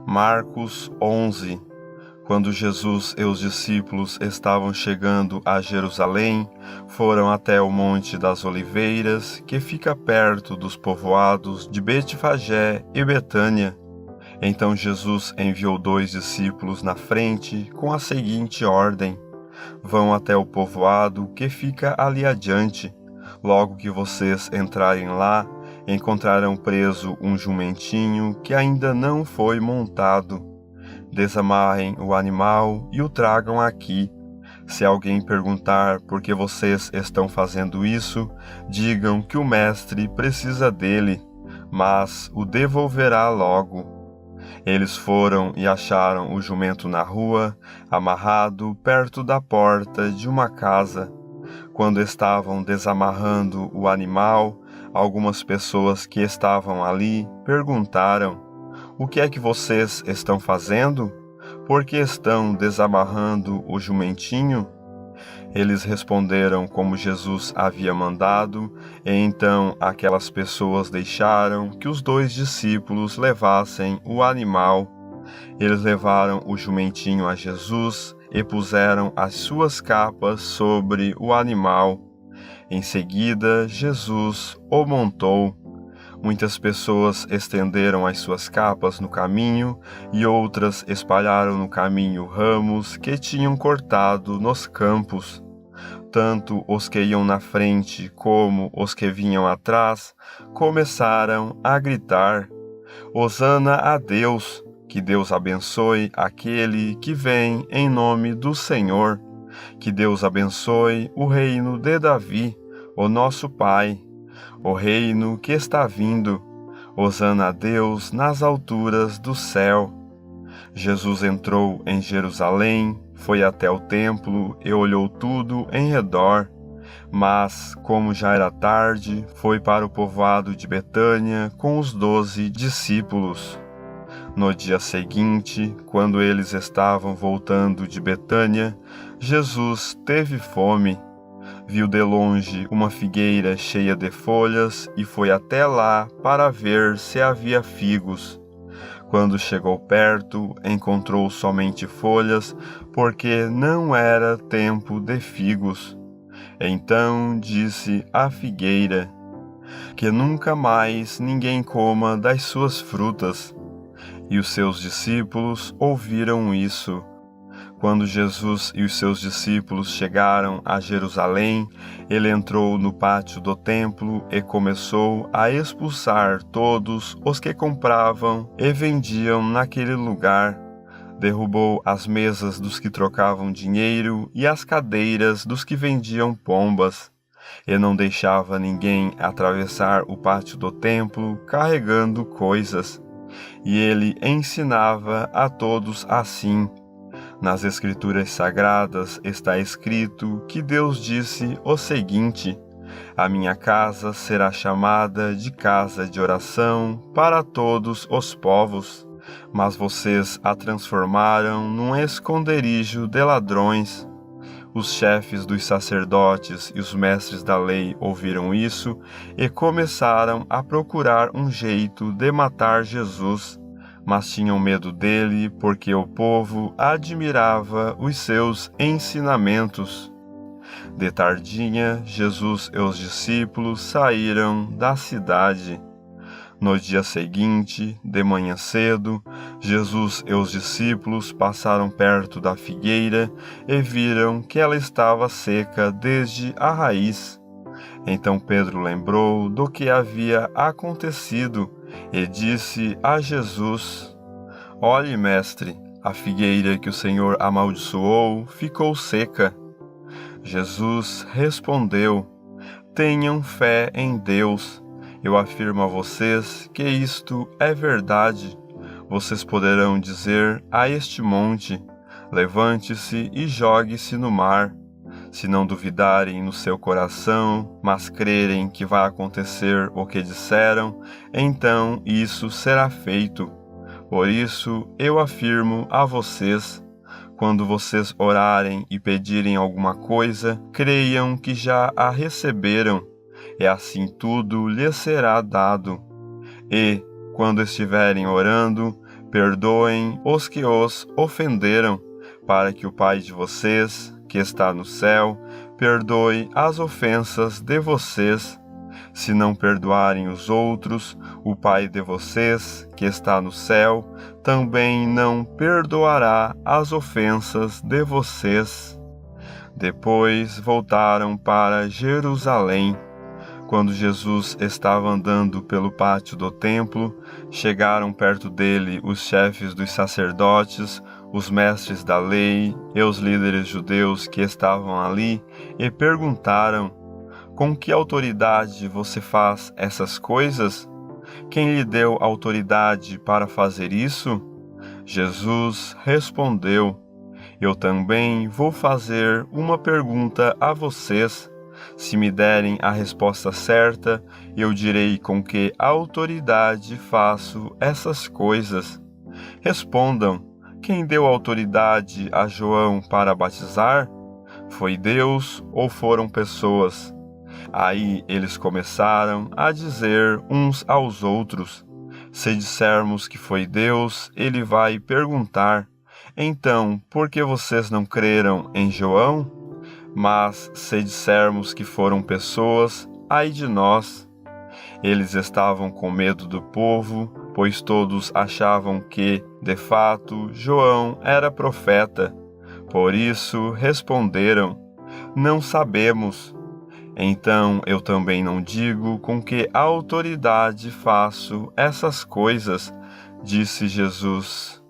Marcos 11. Quando Jesus e os discípulos estavam chegando a Jerusalém, foram até o Monte das Oliveiras, que fica perto dos povoados de Betfagé e Betânia. Então Jesus enviou 2 discípulos na frente com a seguinte ordem: vão até o povoado que fica ali adiante. Logo que vocês entrarem lá, encontrarão preso um jumentinho que ainda não foi montado. Desamarrem o animal e o tragam aqui. Se alguém perguntar por que vocês estão fazendo isso, digam que o mestre precisa dele, mas o devolverá logo. Eles foram e acharam o jumento na rua, amarrado perto da porta de uma casa. Quando estavam desamarrando o animal, algumas pessoas que estavam ali perguntaram: o que é que vocês estão fazendo? Por que estão desamarrando o jumentinho? Eles responderam como Jesus havia mandado, e então aquelas pessoas deixaram que os 2 discípulos levassem o animal. Eles levaram o jumentinho a Jesus e puseram as suas capas sobre o animal. Em seguida, Jesus o montou. Muitas pessoas estenderam as suas capas no caminho e outras espalharam no caminho ramos que tinham cortado nos campos. Tanto os que iam na frente como os que vinham atrás começaram a gritar: Hosana a Deus! Que Deus abençoe aquele que vem em nome do Senhor. Que Deus abençoe o reino de Davi, o nosso Pai, o reino que está vindo. Hosana a Deus nas alturas do céu. Jesus entrou em Jerusalém, foi até o templo e olhou tudo em redor. Mas, como já era tarde, foi para o povoado de Betânia com os 12 discípulos. No dia seguinte, quando eles estavam voltando de Betânia, Jesus teve fome. Viu de longe uma figueira cheia de folhas e foi até lá para ver se havia figos. Quando chegou perto, encontrou somente folhas, porque não era tempo de figos. Então disse à figueira: que nunca mais ninguém coma das suas frutas. E os seus discípulos ouviram isso. Quando Jesus e os seus discípulos chegaram a Jerusalém, ele entrou no pátio do templo e começou a expulsar todos os que compravam e vendiam naquele lugar. Derrubou as mesas dos que trocavam dinheiro e as cadeiras dos que vendiam pombas. E não deixava ninguém atravessar o pátio do templo carregando coisas. E ele ensinava a todos assim. Nas Escrituras Sagradas está escrito que Deus disse o seguinte: a minha casa será chamada de casa de oração para todos os povos, mas vocês a transformaram num esconderijo de ladrões. Os chefes dos sacerdotes e os mestres da lei ouviram isso e começaram a procurar um jeito de matar Jesus, mas tinham medo dele porque o povo admirava os seus ensinamentos. De tardinha, Jesus e os discípulos saíram da cidade. No dia seguinte, de manhã cedo, Jesus e os discípulos passaram perto da figueira e viram que ela estava seca desde a raiz. Então Pedro lembrou do que havia acontecido e disse a Jesus: olhe, mestre, a figueira que o Senhor amaldiçoou ficou seca. Jesus respondeu: tenham fé em Deus. Eu afirmo a vocês que isto é verdade. Vocês poderão dizer a este monte: levante-se e jogue-se no mar. Se não duvidarem no seu coração, mas crerem que vai acontecer o que disseram, então isso será feito. Por isso eu afirmo a vocês: quando vocês orarem e pedirem alguma coisa, creiam que já a receberam, e assim tudo lhes será dado. E, quando estiverem orando, perdoem os que os ofenderam, para que o Pai de vocês, que está no céu, perdoe as ofensas de vocês. Se não perdoarem os outros, o Pai de vocês, que está no céu, também não perdoará as ofensas de vocês. Depois voltaram para Jerusalém. Quando Jesus estava andando pelo pátio do templo, chegaram perto dele os chefes dos sacerdotes, os mestres da lei e os líderes judeus que estavam ali e perguntaram: com que autoridade você faz essas coisas? Quem lhe deu autoridade para fazer isso? Jesus respondeu: eu também vou fazer uma pergunta a vocês. Se me derem a resposta certa, eu direi com que autoridade faço essas coisas. Respondam: quem deu autoridade a João para batizar? Foi Deus ou foram pessoas? Aí eles começaram a dizer uns aos outros: se dissermos que foi Deus, ele vai perguntar: então, por que vocês não creram em João? Mas se dissermos que foram pessoas, ai de nós. Eles estavam com medo do povo, pois todos achavam que, de fato, João era profeta. Por isso responderam: não sabemos. Então eu também não digo com que autoridade faço essas coisas, disse Jesus.